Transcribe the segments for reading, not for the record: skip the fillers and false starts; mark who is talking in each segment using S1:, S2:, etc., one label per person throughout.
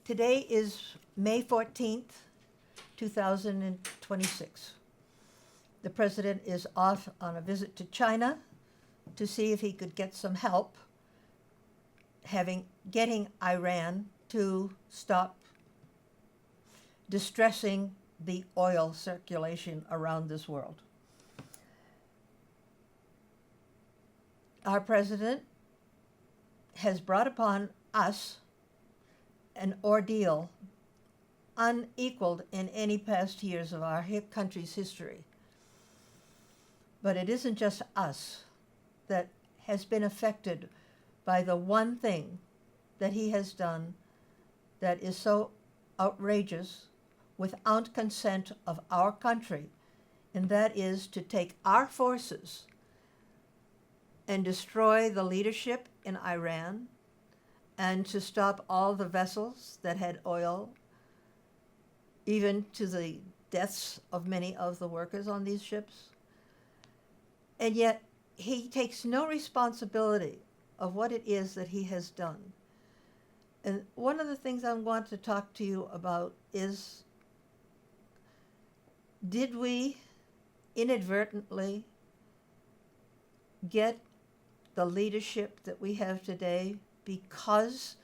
S1: Today is May 14th, 2026. The president is off on a visit to China to see if he could get some help getting Iran to stop distressing the oil circulation around this world. Our president has brought upon us an ordeal unequaled in any past years of our country's history. But it isn't just us that has been affected by the one thing that he has done that is so outrageous without consent of our country, and that is to take our forces and destroy the leadership in Iran and to stop all the vessels that had oil, even to the deaths of many of the workers on these ships. And yet he takes no responsibility of what it is that he has done. And one of the things I want to talk to you about is, did we inadvertently get the leadership that we have today because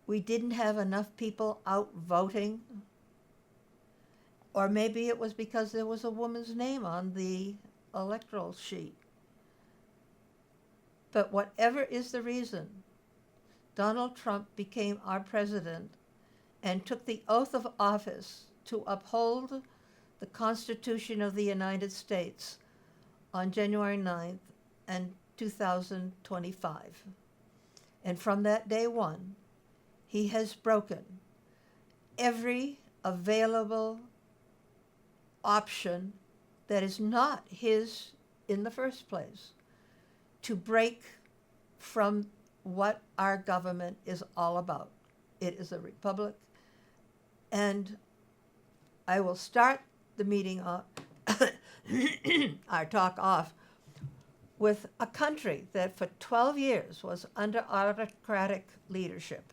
S1: we didn't have enough people out voting? Or maybe it was because there was a woman's name on the electoral sheet. But whatever is the reason, Donald Trump became our president and took the oath of office to uphold the Constitution of the United States on January 9th and 2025. And from that day one, he has broken every available option that is not his in the first place to break from what our government is all about. It is a republic. And I will start the meeting off, our talk off, with a country that for 12 years was under autocratic leadership.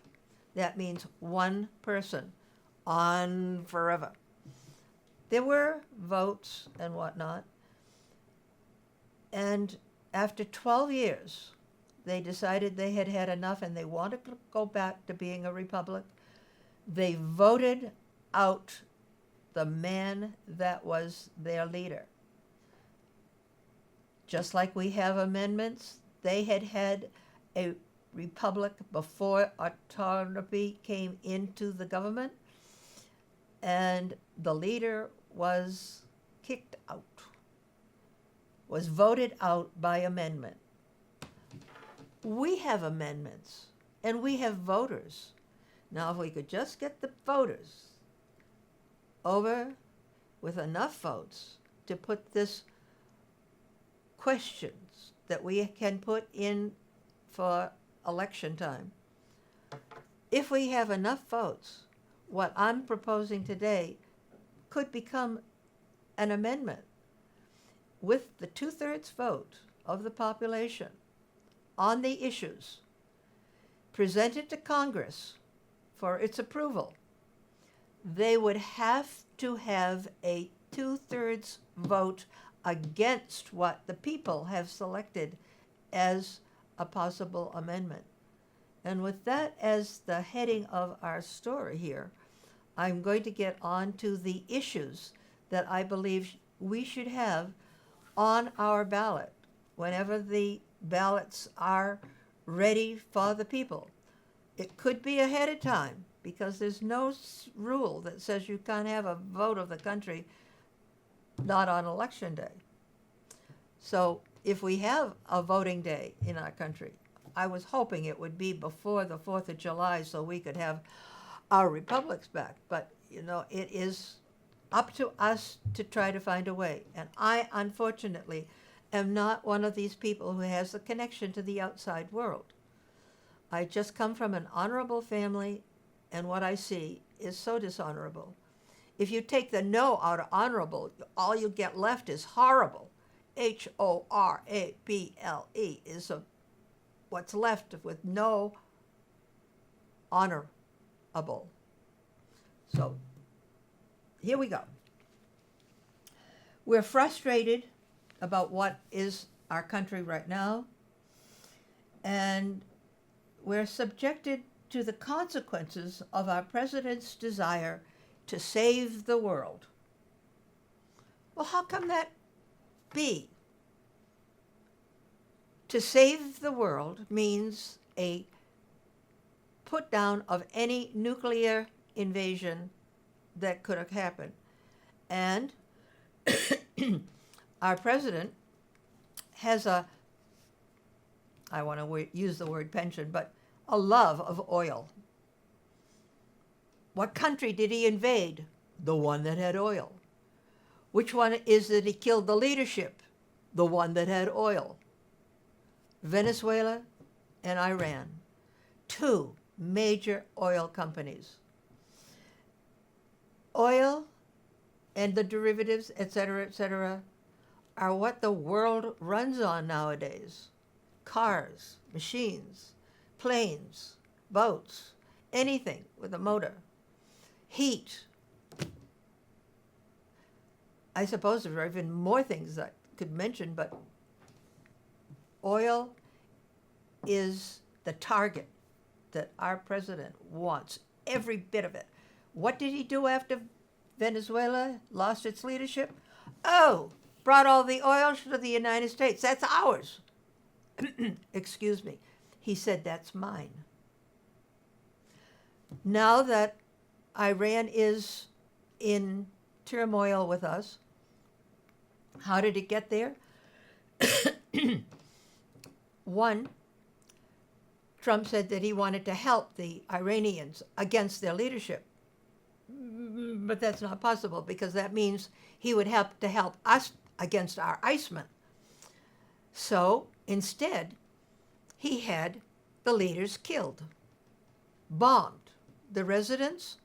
S1: That means one person on forever. There were votes and whatnot. And after 12 years, they decided they had had enough and they wanted to go back to being a republic. They voted out the man that was their leader. Just like we have amendments, they had had a republic before autonomy came into the government, and the leader was kicked out, was voted out by amendment. We have amendments, and we have voters. Now, if we could just get the voters over with enough votes to put this questions that we can put in for election time. If we have enough votes, what I'm proposing today could become an amendment with the 2/3 vote of the population on the issues presented to Congress for its approval. They would have to have a 2/3 vote against what the people have selected as a possible amendment. And with that as the heading of our story here, I'm going to get on to the issues that I believe we should have on our ballot whenever the ballots are ready for the people. It could be ahead of time because there's no rule that says you can't have a vote of the country not on election day. So if we have a voting day in our country, I was hoping it would be before the 4th of July so we could have our republics back. But, you know, it is up to us to try to find a way. And I, unfortunately, am not one of these people who has a connection to the outside world. I just come from an honorable family, and what I see is so dishonorable. If you take the no out of honorable, all you get left is horrible. Horable is what's left with no honor unacceptable. So here we go. We're frustrated about what is our country right now, and we're subjected to the consequences of our president's desire to save the world. Well, how come that be? To save the world means a put down of any nuclear invasion that could have happened. And our president has I want to use the word penchant, but a love of oil. What country did he invade? The one that had oil. Which one is that he killed the leadership? The one that had oil. Venezuela and Iran. Two major oil companies. Oil and the derivatives, et cetera, are what the world runs on nowadays. Cars, machines, planes, boats, anything with a motor. Heat. I suppose there are even more things I could mention, but oil is the target that our president wants, every bit of it. What did he do after Venezuela lost its leadership? Oh, brought all the oil to the United States. That's ours. Excuse me. He said, that's mine. Now that Iran is in turmoil with us, how did it get there? One, Trump said that he wanted to help the Iranians against their leadership. But that's not possible, because that means he would have to help us against our Iceman. So instead, he had the leaders killed, bombed. The residents,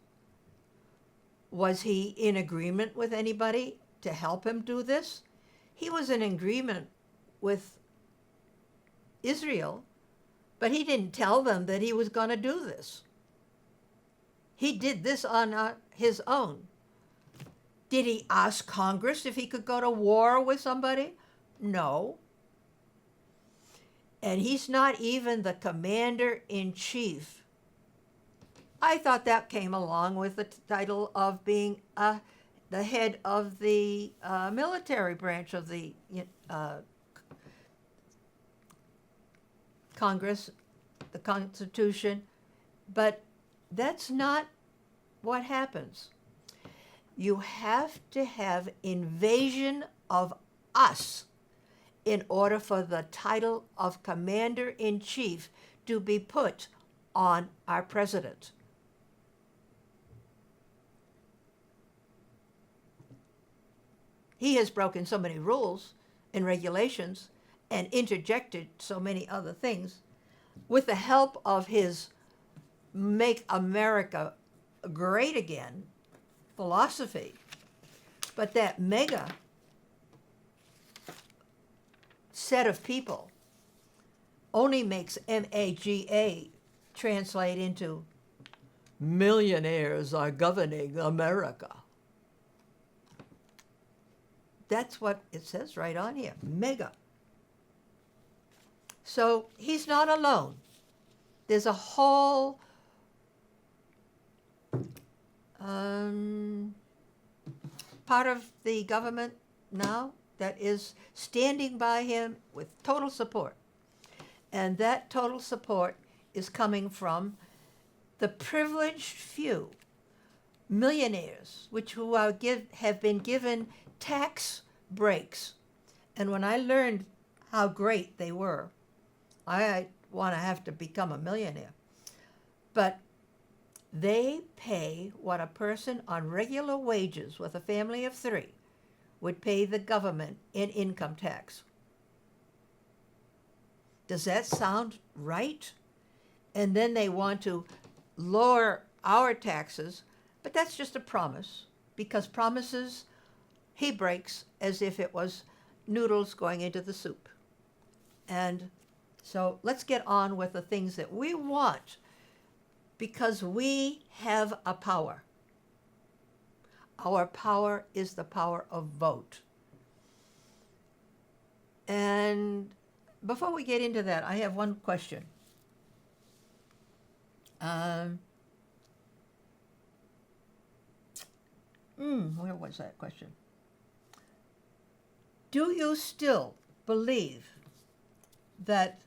S1: was he in agreement with anybody to help him do this? He was in agreement with Israel, but he didn't tell them that he was going to do this. He did this on his own. Did he ask Congress if he could go to war with somebody? No. And he's not even the commander-in-chief. I thought that came along with the title of being the head of the military branch of the Congress, the Constitution, but that's not what happens. You have to have invasion of us in order for the title of commander-in-chief to be put on our president. He has broken so many rules and regulations and interjected so many other things with the help of his Make America Great Again philosophy. But that mega set of people only makes MAGA translate into millionaires are governing America. That's what it says right on here, mega. So he's not alone. There's a whole part of the government now that is standing by him with total support. And that total support is coming from the privileged few, millionaires, who have been given tax breaks. And when I learned how great they were, I want to have to become a millionaire. But they pay what a person on regular wages with a family of 3 would pay the government in income tax. Does that sound right? And then they want to lower our taxes, but that's just a promise, because promises he breaks as if it was noodles going into the soup. And so let's get on with the things that we want because we have a power. Our power is the power of vote. And before we get into that, I have one question. Where was that question? Do you still believe that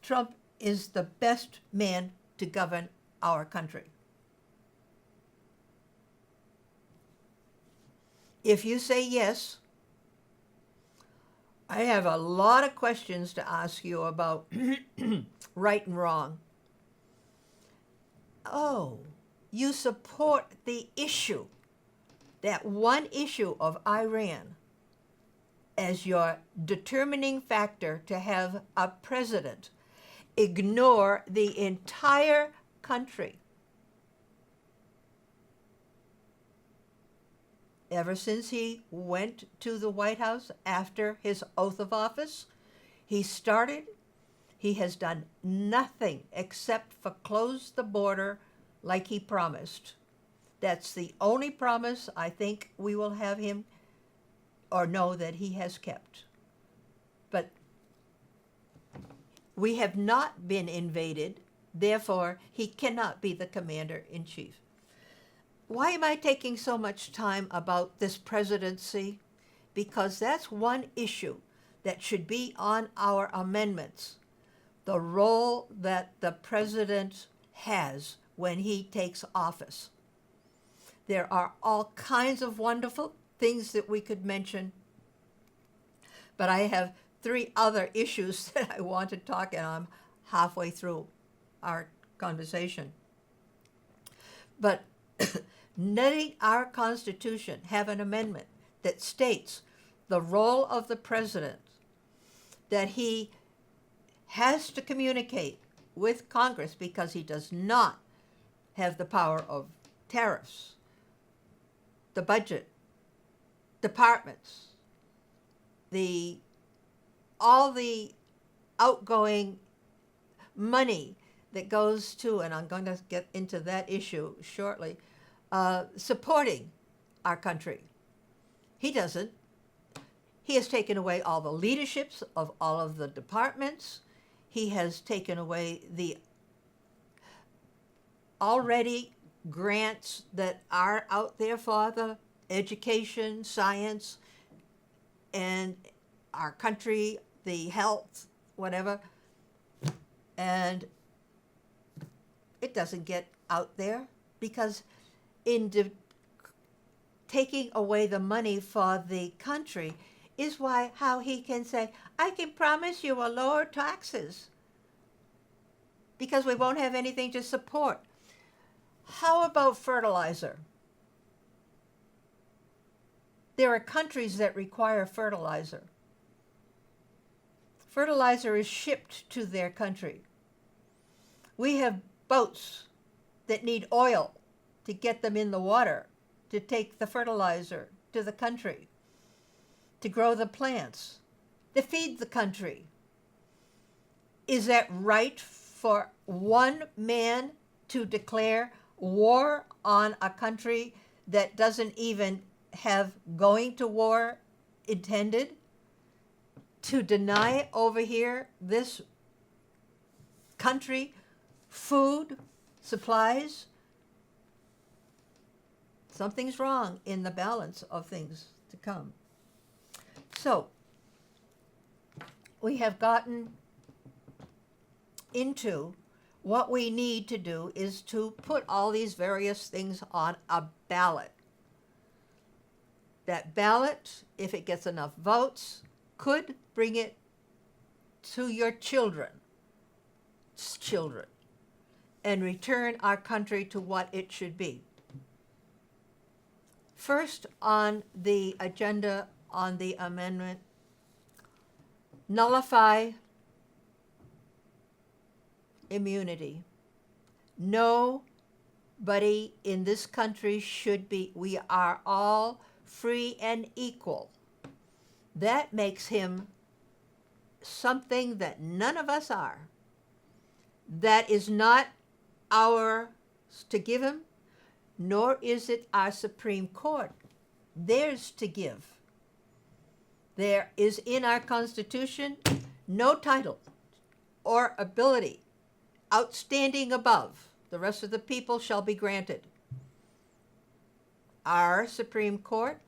S1: Trump is the best man to govern our country? If you say yes, I have a lot of questions to ask you about right and wrong. Oh, you support the issue, that one issue of Iran, as your determining factor to have a president ignore the entire country. Ever since he went to the White House after his oath of office, he has done nothing except for close the border like he promised. That's the only promise I think we will have him or know that he has kept. But we have not been invaded, therefore he cannot be the commander-in-chief. Why am I taking so much time about this presidency? Because that's one issue that should be on our amendments. The role that the president has when he takes office. There are all kinds of wonderful things that we could mention, but I have 3 other issues that I want to talk, and I'm halfway through our conversation. But letting our Constitution have an amendment that states the role of the president, that he has to communicate with Congress because he does not have the power of tariffs, the budget, departments, all the outgoing money that goes to, and I'm going to get into that issue shortly, supporting our country. He doesn't. He has taken away all the leaderships of all of the departments. He has taken away the already grants that are out there for the education, science, and our country, the health, whatever. And it doesn't get out there because taking away the money for the country is how he can say, I can promise you a lower taxes because we won't have anything to support. How about fertilizer? There are countries that require fertilizer. Fertilizer is shipped to their country. We have boats that need oil to get them in the water, to take the fertilizer to the country, to grow the plants, to feed the country. Is that right for one man to declare war on a country that doesn't even have going to war intended? To deny over here this country food, supplies? Something's wrong in the balance of things to come. So, we have gotten into what we need to do is to put all these various things on a ballot. That ballot, if it gets enough votes, could bring it to your children, and return our country to what it should be. First on the agenda on the amendment, nullify immunity. Nobody in this country should be, we are all free and equal. That makes him something that none of us are. That is not ours to give him, nor is it our Supreme Court theirs to give. There is in our Constitution no title or ability outstanding above the rest of the people shall be granted. Our Supreme Court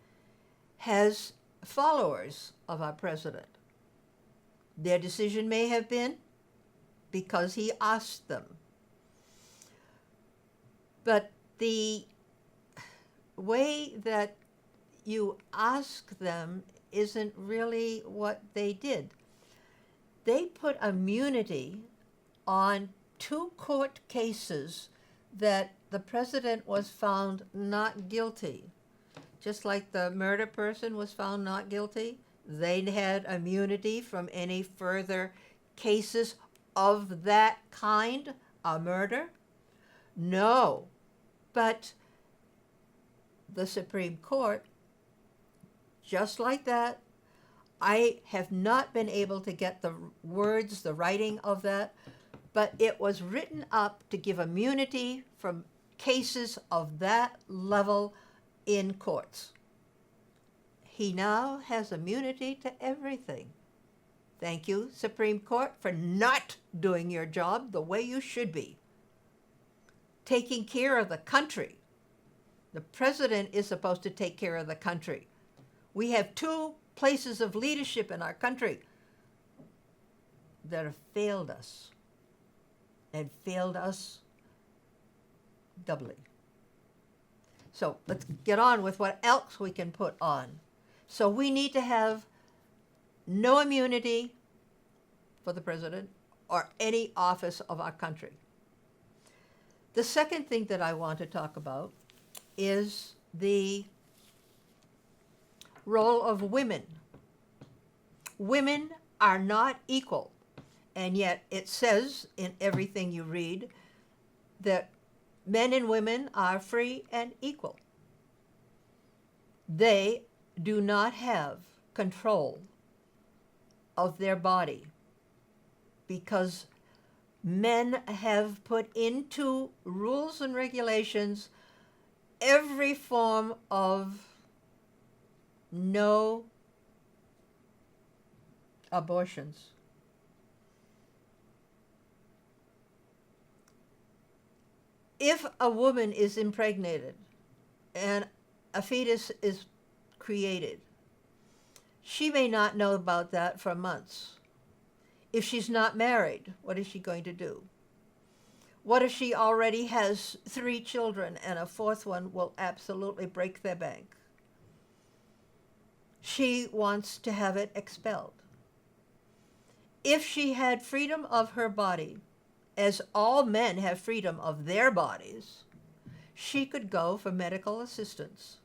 S1: has followers of our president. Their decision may have been because he asked them. But the way that you ask them isn't really what they did. They put immunity on 2 court cases that the president was found not guilty. Just like the murder person was found not guilty, they had immunity from any further cases of that kind, a murder. No, but the Supreme Court, just like that, I have not been able to get the words, the writing of that, but it was written up to give immunity from cases of that level in courts. He now has immunity to everything. Thank you, Supreme Court, for not doing your job the way you should be. Taking care of the country. The president is supposed to take care of the country. We have 2 places of leadership in our country that have failed us, and failed us doubly. So let's get on with what else we can put on. So we need to have no immunity for the president or any office of our country. The second thing that I want to talk about is the role of women. Women are not equal, and yet it says in everything you read that men and women are free and equal. They do not have control of their body because men have put into rules and regulations every form of no abortions. If a woman is impregnated and a fetus is created, she may not know about that for months. If she's not married, what is she going to do? What if she already has 3 children and a 4th one will absolutely break their bank? She wants to have it expelled. If she had freedom of her body, as all men have freedom of their bodies, she could go for medical assistance.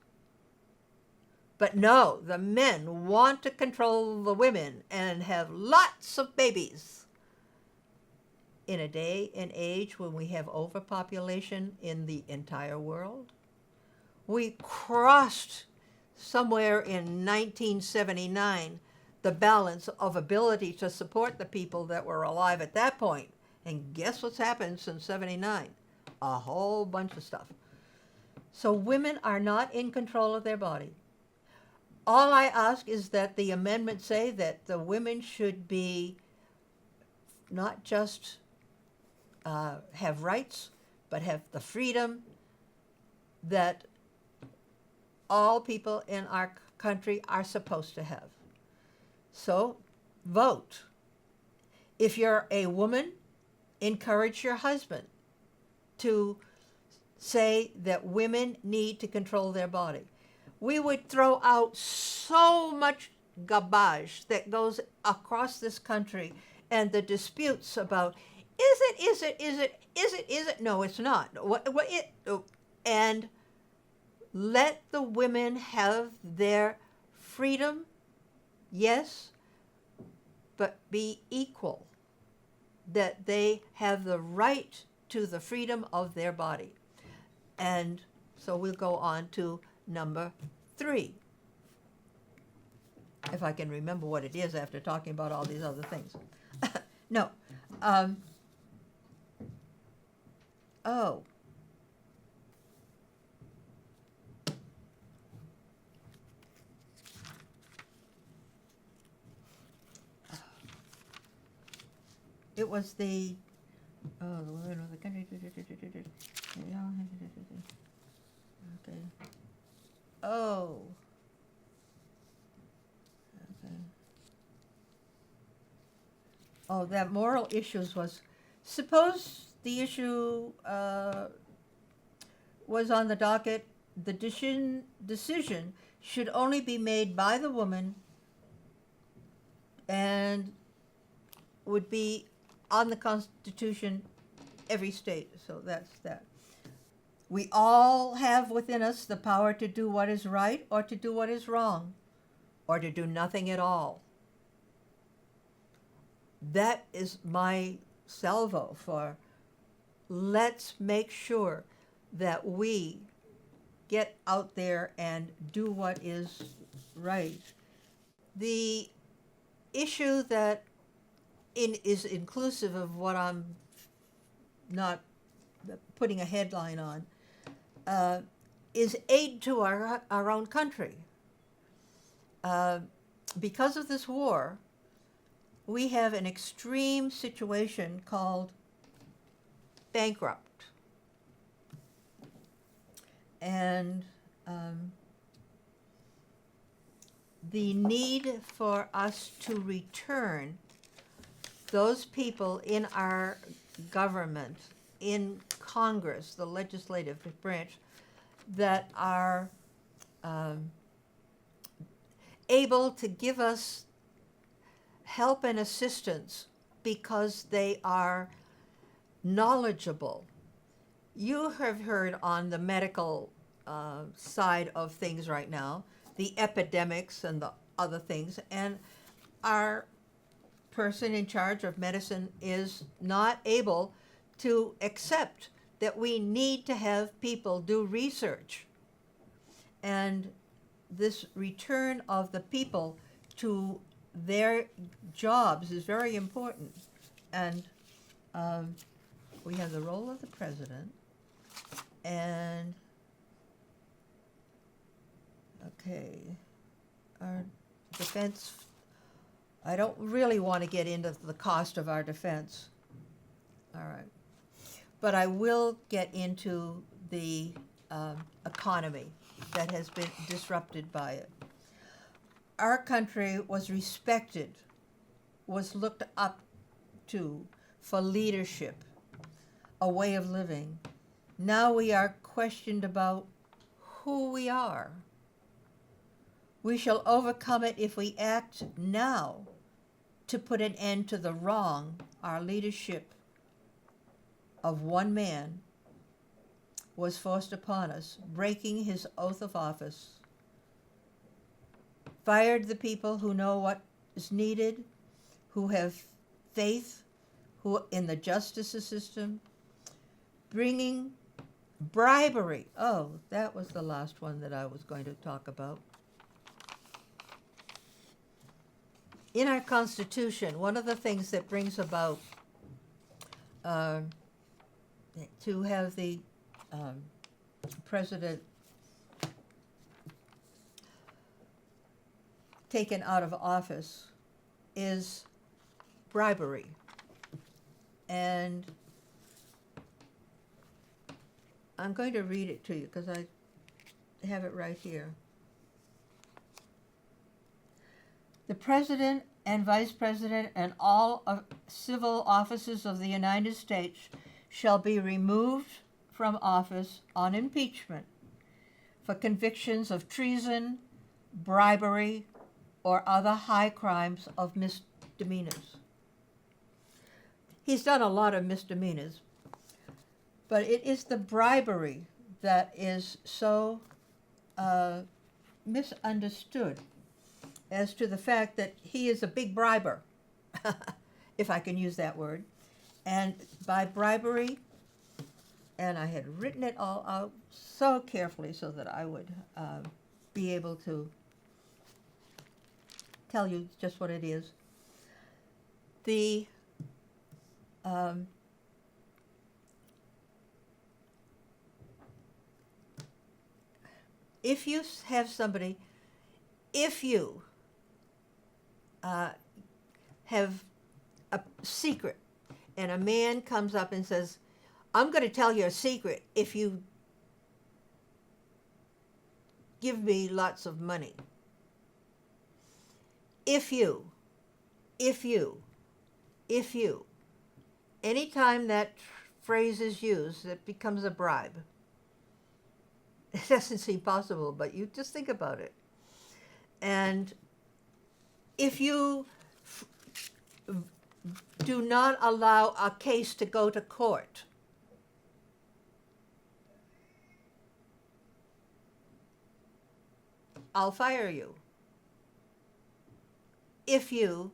S1: But no, the men want to control the women and have lots of babies. In a day and age when we have overpopulation in the entire world, we crossed somewhere in 1979 the balance of ability to support the people that were alive at that point. And guess what's happened since 79? A whole bunch of stuff. So women are not in control of their body. All I ask is that the amendments say that the women should be not just have rights, but have the freedom that all people in our country are supposed to have. So vote. If you're a woman, encourage your husband to say that women need to control their body. We would throw out so much garbage that goes across this country, and the disputes about is it? No, it's not. And let the women have their freedom, yes, but be equal. That they have the right to the freedom of their body. And so we'll go on to number 3. If I can remember what it is after talking about all these other things. No. Oh. It was the, oh, the country. Okay. Oh. Okay. Oh, that moral issues was, suppose the issue was on the docket, the decision should only be made by the woman and would be on the Constitution, every state. So that's that. We all have within us the power to do what is right or to do what is wrong, or to do nothing at all. That is my salvo for, let's make sure that we get out there and do what is right. The issue that is inclusive of what I'm not putting a headline on is aid to our own country. Because of this war, we have an extreme situation called bankrupt. And the need for us to return those people in our government, in Congress, the legislative branch, that are able to give us help and assistance because they are knowledgeable. You have heard on the medical side of things right now, the epidemics and the other things, and our person in charge of medicine is not able to accept that we need to have people do research. And this return of the people to their jobs is very important. And we have the role of the president, and okay, our defense, I don't really want to get into the cost of our defense. All right. But I will get into the economy that has been disrupted by it. Our country was respected, was looked up to for leadership, a way of living. Now we are questioned about who we are. We shall overcome it if we act now to put an end to the wrong our leadership of one man was forced upon us, breaking his oath of office, fired the people who know what is needed, who have faith who in the justice system, bringing bribery. Oh, that was the last one that I was going to talk about. In our Constitution, one of the things that brings about to have the president taken out of office is bribery. And I'm going to read it to you because I have it right here. The President and Vice President and all civil officers of the United States shall be removed from office on impeachment for convictions of treason, bribery, or other high crimes of misdemeanors. He's done a lot of misdemeanors, but it is the bribery that is so misunderstood as to the fact that he is a big briber, if I can use that word. And by bribery, and I had written it all out so carefully so that I would be able to tell you just what it is. The if you have somebody, if you have a secret, and a man comes up and says, I'm going to tell you a secret if you give me lots of money. If you, anytime that phrase is used, it becomes a bribe. It doesn't seem possible, but you just think about it. And if you do not allow a case to go to court, I'll fire you. If you,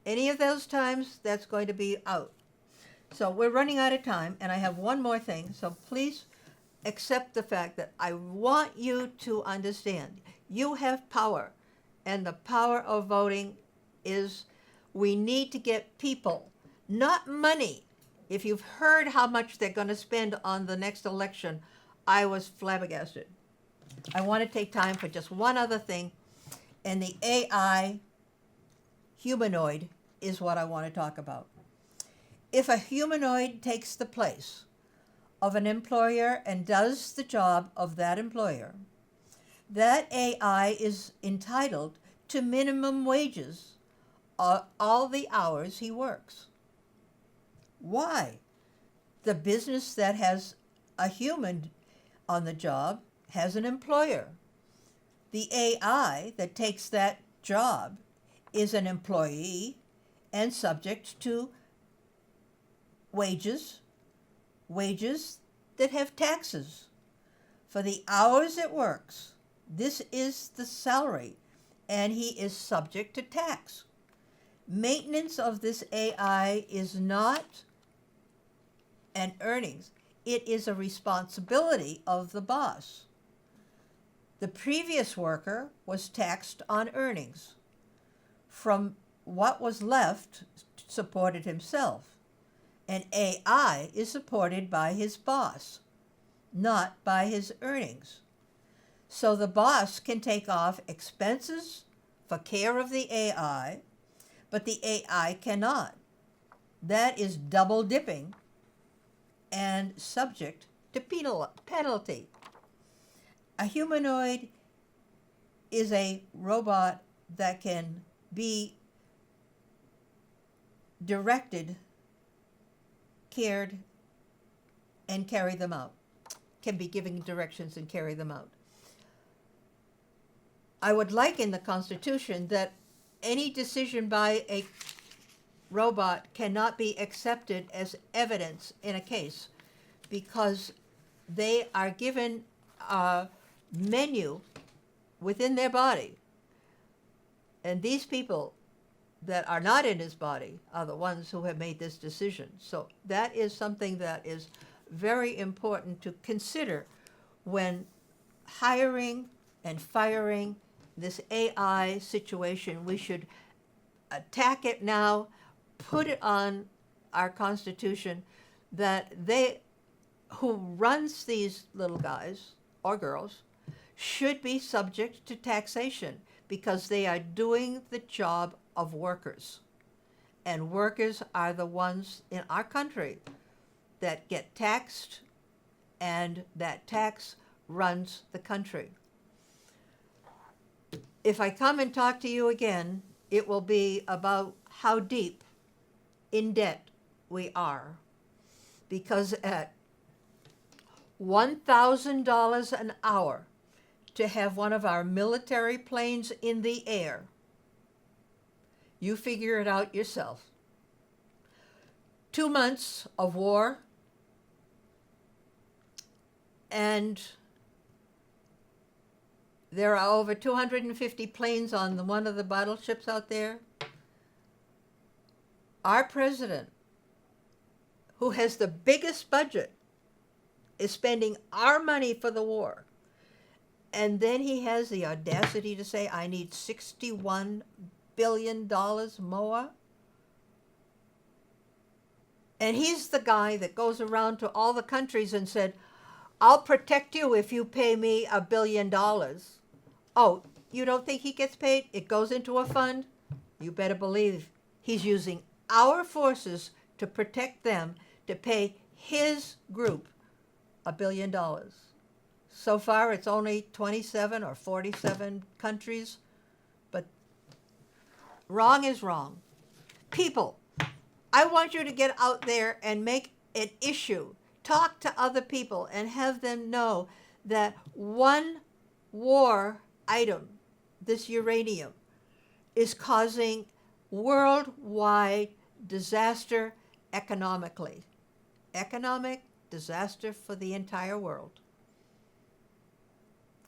S1: any of those times, that's going to be out. So we're running out of time, and I have one more thing. So please accept the fact that I want you to understand you have power, and the power of voting is we need to get people, not money. If you've heard how much they're going to spend on the next election, I was flabbergasted. I want to take time for just one other thing, and the AI humanoid is what I want to talk about. If a humanoid takes the place of an employer and does the job of that employer, that AI is entitled to minimum wages all the hours he works. Why? The business that has a human on the job has an employer. The AI that takes that job is an employee and subject to wages that have taxes. For the hours it works, this is the salary, and he is subject to tax. Maintenance of this AI is not an earnings. It is a responsibility of the boss. The previous worker was taxed on earnings. From what was left, supported himself. And AI is supported by his boss, not by his earnings. So the boss can take off expenses for care of the AI, but the AI cannot. That is double dipping and subject to penalty. A humanoid is a robot that can be directed, cared, and carry them out. Can be giving directions and carry them out. I would like in the Constitution that any decision by a robot cannot be accepted as evidence in a case, because they are given a menu within their body. And these people that are not in his body are the ones who have made this decision. So that is something that is very important to consider when hiring and firing this AI situation. We should attack it now, put it on our Constitution, that they who runs these little guys or girls should be subject to taxation, because they are doing the job of workers. And workers are the ones in our country that get taxed, and that tax runs the country. If I come and talk to you again, it will be about how deep in debt we are. Because at $1,000 an hour to have one of our military planes in the air, you figure it out yourself. 2 months of war, and there are over 250 planes on one of the battleships out there. Our president, who has the biggest budget, is spending our money for the war. And then he has the audacity to say, I need $61 billion more. And he's the guy that goes around to all the countries and said, I'll protect you if you pay me $1 billion. Oh, you don't think he gets paid? It goes into a fund? You better believe he's using our forces to protect them, to pay his group $1 billion. So far, it's only 27 or 47 countries, but wrong is wrong. People, I want you to get out there and make an issue. Talk to other people and have them know that one war item, this uranium, is causing worldwide disaster economically. Economic disaster for the entire world.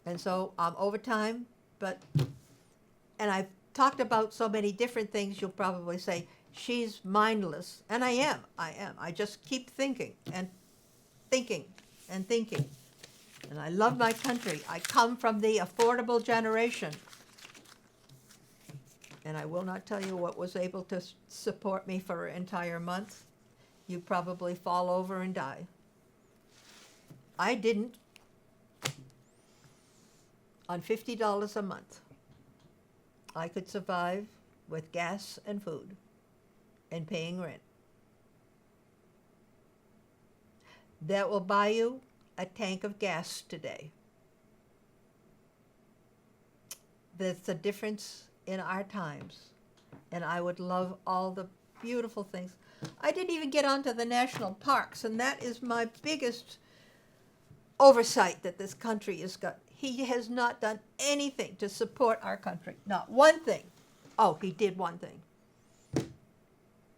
S1: And so I'm over time, and I've talked about so many different things, you'll probably say, she's mindless. And I am. I just keep thinking and thinking and thinking. And I love my country. I come from the affordable generation. And I will not tell you what was able to support me for an entire month. You'd probably fall over and die. I didn't. On $50 a month, I could survive with gas and food and paying rent. That will buy you a tank of gas today. There's a difference in our times, and I would love all the beautiful things. I didn't even get onto the national parks, and that is my biggest oversight that this country has got. He has not done anything to support our country. Not one thing. Oh, he did one thing.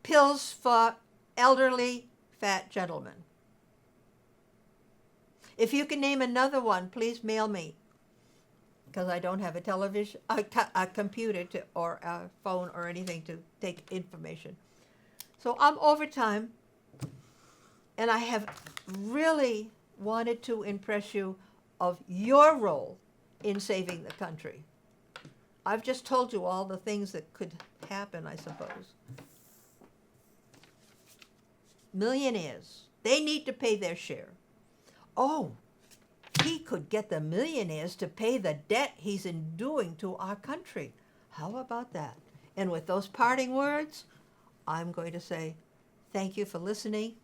S1: Pills for elderly fat gentlemen. If you can name another one, please mail me, because I don't have a television, a computer or a phone or anything to take information. So I'm over time, and I have really wanted to impress you of your role in saving the country. I've just told you all the things that could happen, I suppose. Millionaires, they need to pay their share. Oh, he could get the millionaires to pay the debt he's doing to our country. How about that? And with those parting words, I'm going to say thank you for listening.